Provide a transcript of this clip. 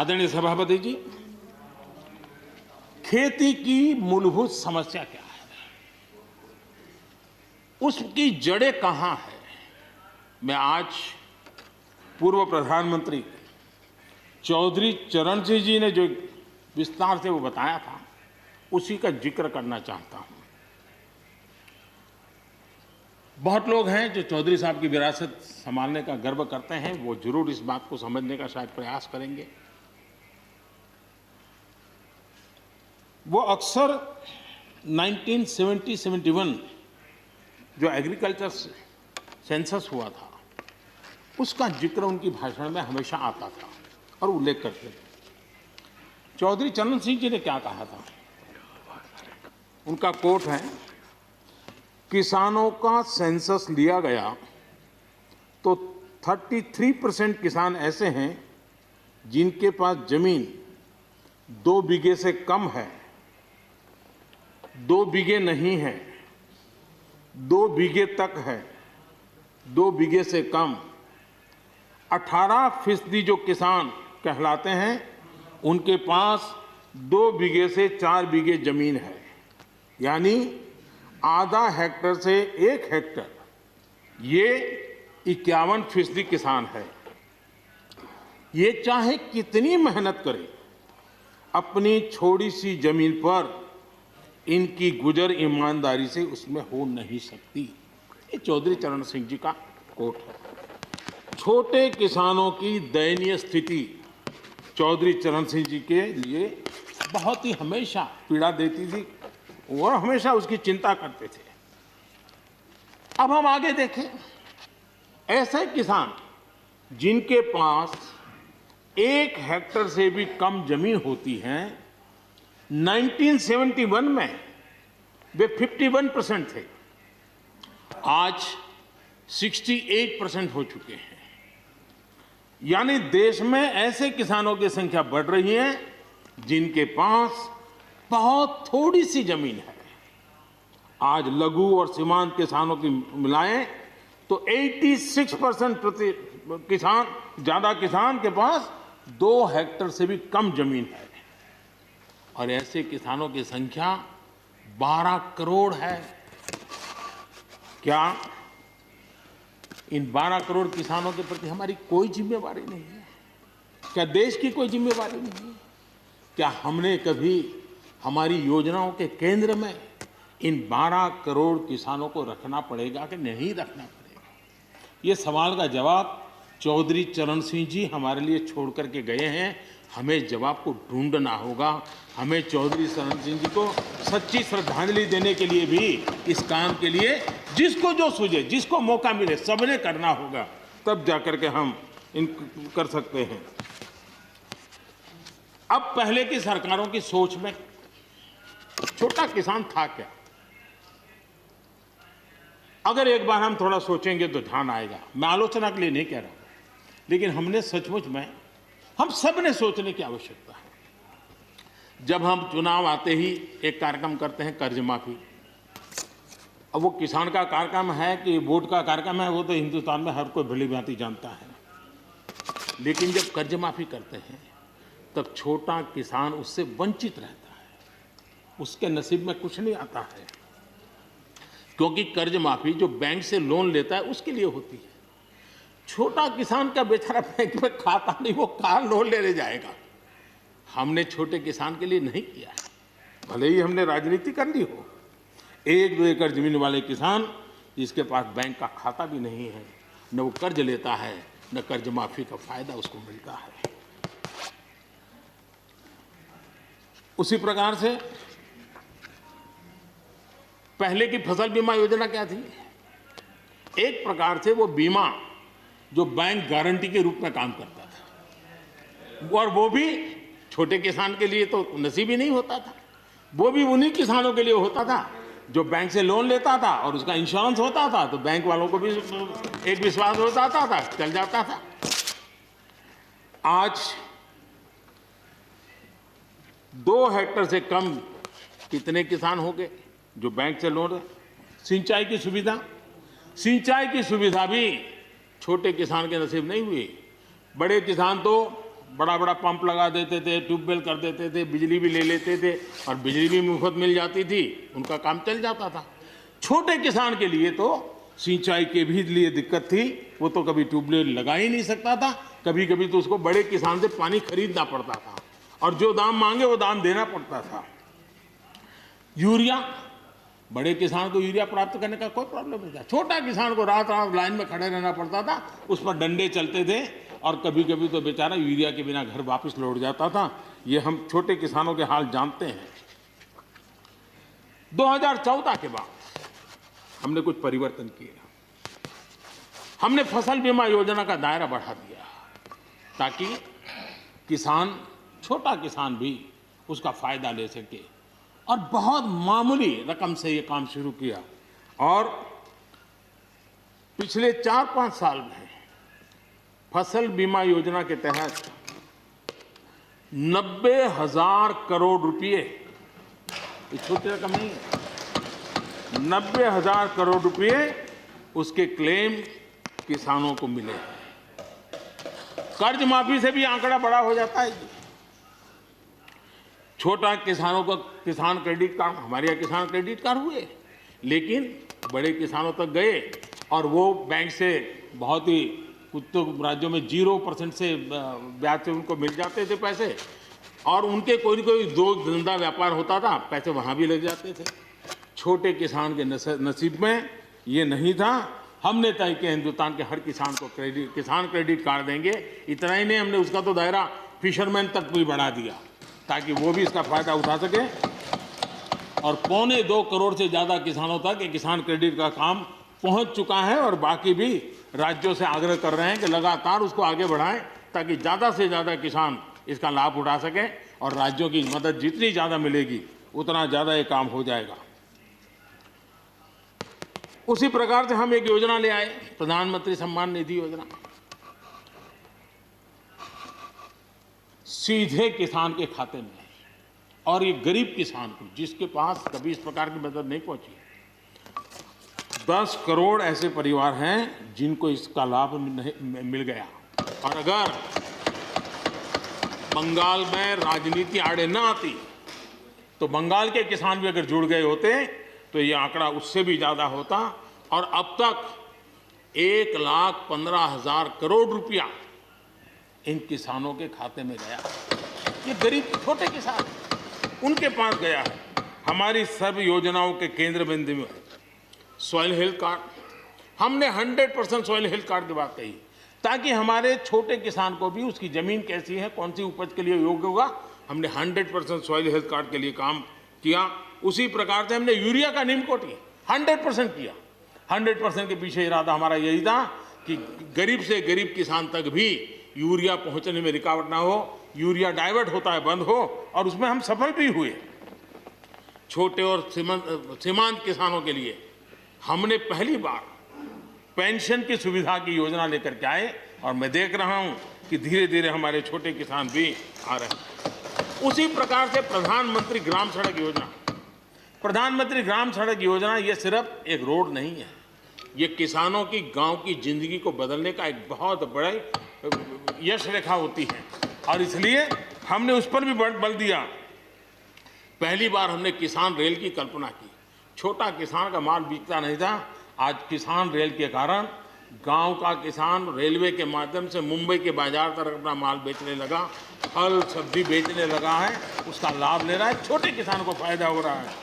आदरणीय सभापति जी, खेती की मूलभूत समस्या क्या है, उसकी जड़ें कहां है। मैं आज पूर्व प्रधानमंत्री चौधरी चरण सिंह जी ने जो विस्तार से वो बताया था, उसी का जिक्र करना चाहता हूं। बहुत लोग हैं जो चौधरी साहब की विरासत संभालने का गर्व करते हैं, वो जरूर इस बात को समझने का शायद प्रयास करेंगे। वो अक्सर 1970-71 जो एग्रीकल्चर सेंसस हुआ था, उसका जिक्र उनकी भाषण में हमेशा आता था और उल्लेख करते थे। चौधरी चरण सिंह जी ने क्या कहा था, उनका कोट है, किसानों का सेंसस लिया गया तो 33% किसान ऐसे हैं जिनके पास जमीन 2 बीघे से कम है, 2 बीघे नहीं है, 2 बीघे तक है, 2 बीघे से कम। 18% जो किसान कहलाते हैं, उनके पास 2 बीघे से 4 बीघे जमीन है, यानी आधा हेक्टर से 1 हेक्टर, ये 51% किसान है। ये चाहे कितनी मेहनत करे, अपनी छोटी सी जमीन पर इनकी गुजर ईमानदारी से उसमें हो नहीं सकती। ये चौधरी चरण सिंह जी का कोट है। छोटे किसानों की दयनीय स्थिति चौधरी चरण सिंह जी के लिए बहुत ही हमेशा पीड़ा देती थी और हमेशा उसकी चिंता करते थे। अब हम आगे देखें, ऐसे किसान जिनके पास 1 हेक्टर से भी कम जमीन होती है, 1971 में वे 51% थे, आज 68% हो चुके हैं। यानी देश में ऐसे किसानों की संख्या बढ़ रही है जिनके पास बहुत थोड़ी सी जमीन है। आज लघु और सीमांत किसानों की मिलाएं तो 86% ज्यादा किसान के पास 2 हेक्टर से भी कम जमीन है, और ऐसे किसानों की संख्या 12 करोड़ है। क्या इन 12 करोड़ किसानों के प्रति हमारी कोई जिम्मेवारी नहीं है? क्या देश की कोई जिम्मेवारी नहीं है? क्या हमने कभी हमारी योजनाओं के केंद्र में इन 12 करोड़ किसानों को रखना पड़ेगा कि नहीं रखना पड़ेगा? ये सवाल का जवाब चौधरी चरण सिंह जी हमारे लिए छोड़ करके गए हैं। हमें जवाब को ढूंढना होगा। हमें चौधरी चरण सिंह जी को सच्ची श्रद्धांजलि देने के लिए भी, इस काम के लिए जिसको जो सूझे, जिसको मौका मिले, सबने करना होगा, तब जाकर के हम इन कर सकते हैं। अब पहले की सरकारों की सोच में छोटा किसान था क्या? अगर एक बार हम थोड़ा सोचेंगे तो ध्यान आएगा। मैं आलोचना के लिए नहीं कह रहा हूं, लेकिन हमने सचमुच में, हम सब ने सोचने की आवश्यकता है। जब हम चुनाव आते ही एक कार्यक्रम करते हैं, कर्ज माफी। अब वो किसान का कार्यक्रम है कि वोट का कार्यक्रम है, वो तो हिंदुस्तान में हर कोई भली भांति जानता है। लेकिन जब कर्ज माफी करते हैं, तब छोटा किसान उससे वंचित रहता है, उसके नसीब में कुछ नहीं आता है, क्योंकि कर्ज माफी जो बैंक से लोन लेता है उसके लिए होती है। छोटा किसान का बेचारा बैंक में खाता नहीं, वो कहां लोन लेने जाएगा? हमने छोटे किसान के लिए नहीं किया है। भले ही हमने राजनीति कर ली हो, 1-2 एकड़ जमीन वाले किसान जिसके पास बैंक का खाता भी नहीं है, न वो कर्ज लेता है, न कर्ज माफी का फायदा उसको मिलता है। उसी प्रकार से पहले की फसल बीमा योजना क्या थी? एक प्रकार से वो बीमा जो बैंक गारंटी के रूप में काम करता था, और वो भी छोटे किसान के लिए तो नसीब ही नहीं होता था। वो भी उन्हीं किसानों के लिए होता था जो बैंक से लोन लेता था और उसका इंश्योरेंस होता था, तो बैंक वालों को भी एक विश्वास हो जाता था, चल जाता था। आज 2 हेक्टर से कम कितने किसान हो गए जो बैंक से लोन? सिंचाई की सुविधा भी छोटे किसान के नसीब नहीं हुई। बड़े किसान तो बड़ा बड़ा पंप लगा देते थे, ट्यूबवेल कर देते थे, बिजली भी ले लेते थे और बिजली भी मुफ्त मिल जाती थी, उनका काम चल जाता था। छोटे किसान के लिए तो सिंचाई के भी लिए दिक्कत थी, वो तो कभी ट्यूबवेल लगा ही नहीं सकता था, कभी कभी तो उसको बड़े किसान से पानी खरीदना पड़ता था और जो दाम मांगे वो दाम देना पड़ता था। यूरिया, बड़े किसान को यूरिया प्राप्त करने का कोई प्रॉब्लम नहीं था, छोटा किसान को रात रात लाइन में खड़े रहना पड़ता था, उस पर डंडे चलते थे और कभी कभी तो बेचारा यूरिया के बिना घर वापस लौट जाता था। ये हम छोटे किसानों के हाल जानते हैं। 2014 के बाद हमने कुछ परिवर्तन किए। हमने फसल बीमा योजना का दायरा बढ़ा दिया ताकि किसान, छोटा किसान भी उसका फायदा ले सके और बहुत मामूली रकम से ये काम शुरू किया और पिछले 4-5 साल में फसल बीमा योजना के तहत 90,000 करोड़ रुपए, ये छोटी रकम नहीं है, 90,000 करोड़ रुपए उसके क्लेम किसानों को मिले। कर्ज माफी से भी आंकड़ा बड़ा हो जाता है। छोटा किसानों को किसान क्रेडिट कार्ड, हमारे यहाँ किसान क्रेडिट कार्ड हुए, लेकिन बड़े किसानों तक गए और वो बैंक से बहुत ही, कुछ तो राज्यों में 0% से ब्याज से उनको मिल जाते थे पैसे और उनके कोई न कोई दो धंधा व्यापार होता था, पैसे वहाँ भी लग जाते थे। छोटे किसान के नसीब में ये नहीं था। हमने तय किया हिंदुस्तान के हर किसान को किसान क्रेडिट कार्ड देंगे। इतना ही नहीं, हमने उसका तो दायरा फिशरमैन तक भी बढ़ा दिया ताकि वो भी इसका फायदा उठा सके और 2.25 करोड़ से ज़्यादा किसानों तक ये किसान क्रेडिट का काम पहुंच चुका है और बाकी भी राज्यों से आग्रह कर रहे हैं कि लगातार उसको आगे बढ़ाएं ताकि ज़्यादा से ज़्यादा किसान इसका लाभ उठा सकें और राज्यों की मदद जितनी ज़्यादा मिलेगी उतना ज़्यादा ये काम हो जाएगा। उसी प्रकार से हम एक योजना ले आए, प्रधानमंत्री सम्मान निधि योजना। सीधे किसान के खाते में और ये गरीब किसान को, जिसके पास कभी इस प्रकार की मदद नहीं पहुंची। 10 करोड़ ऐसे परिवार हैं जिनको इसका लाभ मिल गया और अगर बंगाल में राजनीति आड़े न आती तो बंगाल के किसान भी अगर जुड़ गए होते तो ये आंकड़ा उससे भी ज़्यादा होता और अब तक 1,15,000 करोड़ रुपया इन किसानों के खाते में गया। ये गरीब छोटे किसान, उनके पास गया है। हमारी सब योजनाओं के केंद्र बिंदु में सॉइल हेल्थ कार्ड, हमने 100% सॉइल हेल्थ कार्ड की बात कही ताकि हमारे छोटे किसान को भी उसकी ज़मीन कैसी है, कौन सी उपज के लिए योग्य होगा। हमने 100% सॉइल हेल्थ कार्ड के लिए काम किया। उसी प्रकार से हमने यूरिया का नीम कोटिंग 100% किया। 100% के पीछे इरादा हमारा यही था कि गरीब से गरीब किसान तक भी यूरिया पहुंचने में रुकावट ना हो, यूरिया डाइवर्ट होता है बंद हो और उसमें हम सफल भी हुए। छोटे और सीमांत किसानों के लिए हमने पहली बार पेंशन की सुविधा की योजना लेकर के आए और मैं देख रहा हूं कि धीरे धीरे हमारे छोटे किसान भी आ रहे हैं। उसी प्रकार से प्रधानमंत्री ग्राम सड़क योजना, प्रधानमंत्री ग्राम सड़क योजना ये सिर्फ एक रोड नहीं है, ये किसानों की गांव की जिंदगी को बदलने का एक बहुत बड़े यश रेखा होती है और इसलिए हमने उस पर भी बल दिया। पहली बार हमने किसान रेल की कल्पना की। छोटा किसान का माल बिकता नहीं था, आज किसान रेल के कारण गांव का किसान रेलवे के माध्यम से मुंबई के बाजार तक अपना माल बेचने लगा, फल सब्जी बेचने लगा है, उसका लाभ ले रहा है, छोटे किसान को फायदा हो रहा है।